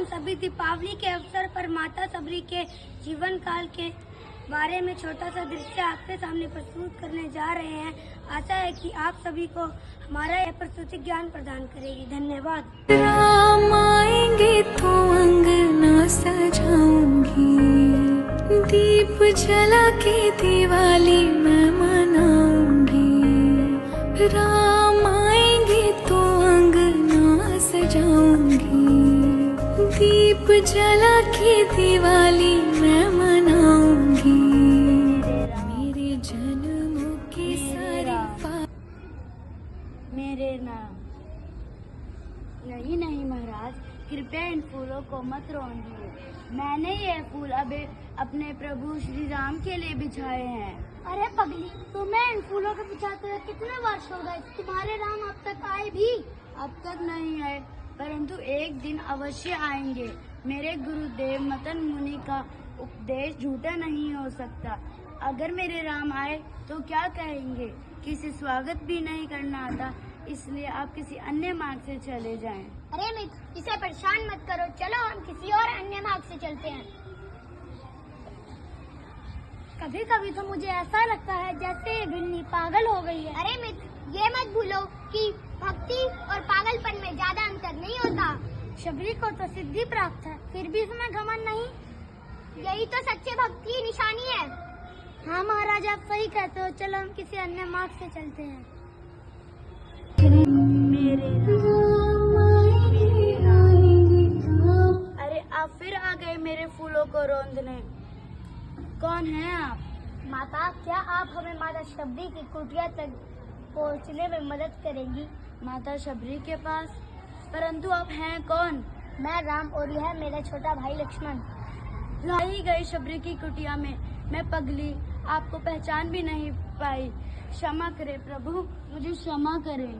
सभी दीपावली के अवसर पर माता शबरी के जीवन काल के बारे में छोटा सा दृश्य आपके सामने प्रस्तुत करने जा रहे हैं। आशा है कि आप सभी को हमारा यह प्रस्तुति ज्ञान प्रदान करेगी। धन्यवाद। राम आएंगे तो अंगना सजाऊंगी, दीप जला के दिवाली मैं मनाऊंगी। राम आएंगे तो अंगना सजाऊंगी, दीप जला के दिवाली मैं मनाऊंगी। मेरे जन्मों की सारी मेरे नाम नहीं महाराज, कृपया इन फूलों को मत रोंदिए। मैंने ये फूल अभी अपने प्रभु श्री राम के लिए बिछाए हैं। अरे पगली, तुम्हें इन फूलों के बिछाते हुए कितने वर्ष हो गए? तुम्हारे राम अब तक आए भी? अब तक नहीं आए, परंतु एक दिन अवश्य आएंगे। मेरे गुरुदेव मतन मुनि का उपदेश झूठा नहीं हो सकता। अगर मेरे राम आए तो क्या कहेंगे? किसी स्वागत भी नहीं करना आता, इसलिए आप किसी अन्य मार्ग से चले जाएं। अरे मित्र, इसे परेशान मत करो, चलो हम किसी और अन्य मार्ग से चलते हैं। कभी कभी तो मुझे ऐसा लगता है जैसे ये बिल्ली पागल हो गई है। अरे मित्र, ये मत भूलो कि भक्ति और पागलपन में ज्यादा अंतर नहीं होता। शबरी को तो सिद्धि प्राप्त है, फिर भी इसमें घमंड नहीं। यही तो सच्चे भक्ति की निशानी है। हाँ महाराज, आप सही कहते हो। चलो हम किसी अन्य मार्ग से चलते हैं। अरे आप फिर आ गए मेरे फूलों को रोंदने। कौन हैं आप? माता, क्या आप हमें माता शबरी की कुटिया तक पहुंचने में मदद करेंगी? माता शबरी के पास? परंतु आप हैं कौन? मैं राम और यह मेरा छोटा भाई लक्ष्मण। लाई गई शबरी की कुटिया में मैं पगली, आपको पहचान भी नहीं पाई। क्षमा करें प्रभु, मुझे क्षमा करें।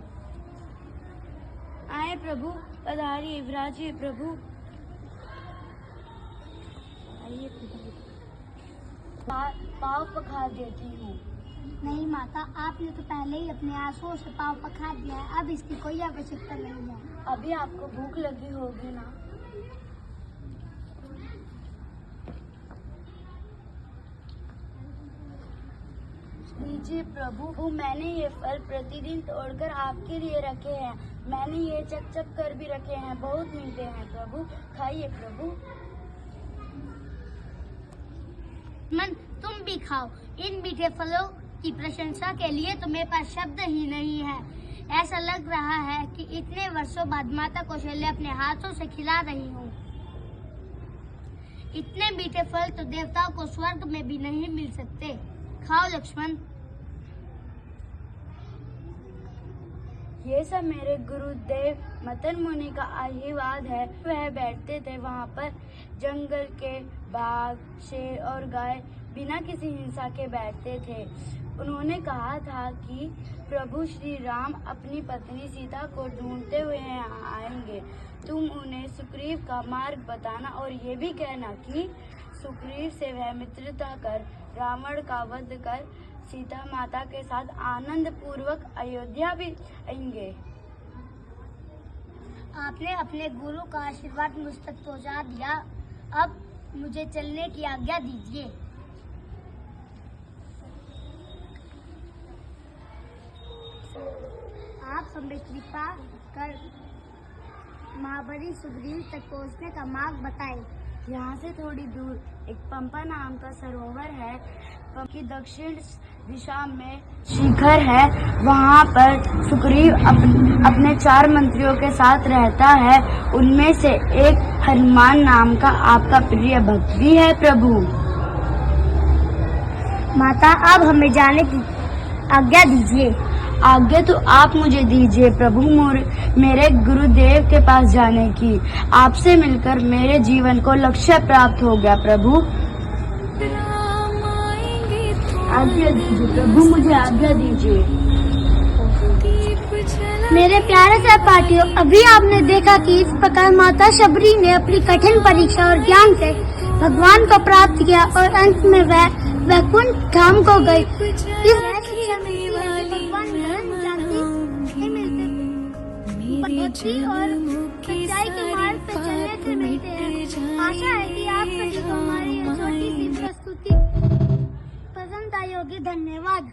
आए प्रभु, पधारिए, विराजिए प्रभु। आइए प्रभु, पाँव पखार देती हूँ। नहीं माता, आपने तो पहले ही अपने आंसुओं से पाँव पखार दिया है, अब इसकी कोई आवश्यकता नहीं है। अभी आपको भूख लगी होगी ना? लीजिए प्रभु, मैंने ये फल प्रतिदिन तोड़कर आपके लिए रखे हैं। मैंने ये चक कर भी रखे हैं, बहुत मीठे हैं प्रभु, खाइए प्रभु। मन, तुम भी खाओ। इन मीठे फलों की प्रशंसा के लिए तो मेरे पास शब्द ही नहीं है। ऐसा लग रहा है कि इतने वर्षों बाद माता कौशल्या अपने हाथों से खिला रही हूँ। इतने मीठे फल तो देवताओं को स्वर्ग में भी नहीं मिल सकते। खाओ लक्ष्मण। ये सब मेरे गुरुदेव मतन मुनि का आशीर्वाद है। वह बैठते थे वहाँ पर, जंगल के बाघ, शेर और गाय बिना किसी हिंसा के बैठते थे। उन्होंने कहा था कि प्रभु श्री राम अपनी पत्नी सीता को ढूंढते हुए यहाँ आएंगे। तुम उन्हें सुग्रीव का मार्ग बताना और ये भी कहना कि सुग्रीव से वह मित्रता कर रावण का वध कर सीता माता के साथ आनंद पूर्वक अयोध्या भी आएंगे। आपने अपने गुरु का आशीर्वाद मुझ तक पहुँचा दिया, अब मुझे चलने की आज्ञा दीजिए। आप हमें कृपा कर महाबली सुग्रीव तक पहुँचने का मार्ग बताएं। यहाँ से थोड़ी दूर एक पंपा नाम का सरोवर है। की दक्षिण दिशा में शिखर है, वहाँ पर सुग्रीव अपने 4 मंत्रियों के साथ रहता है। उनमें से एक हनुमान नाम का आपका प्रिय भक्त भी है प्रभु। माता, अब हमें जाने की आज्ञा दीजिए। आज्ञा तो आप मुझे दीजिए प्रभु, मेरे गुरुदेव के पास जाने की। आपसे मिलकर मेरे जीवन को लक्ष्य प्राप्त हो गया प्रभु। आज्ञा दीजिए प्रभु, मुझे आज्ञा दीजिए। मेरे प्यारे सहपाठियों, अभी आपने देखा कि इस प्रकार माता शबरी ने अपनी कठिन परीक्षा और ज्ञान से भगवान को प्राप्त किया और अंत में वह वैकुंठ धाम को गई। इस भक्ति और सच्चाई के मार्ग पे चलने से मिलते हैं। आशा है कि आप सभी को हमारी ये छोटी सी प्रस्तुति पसंद आई होगी। धन्यवाद।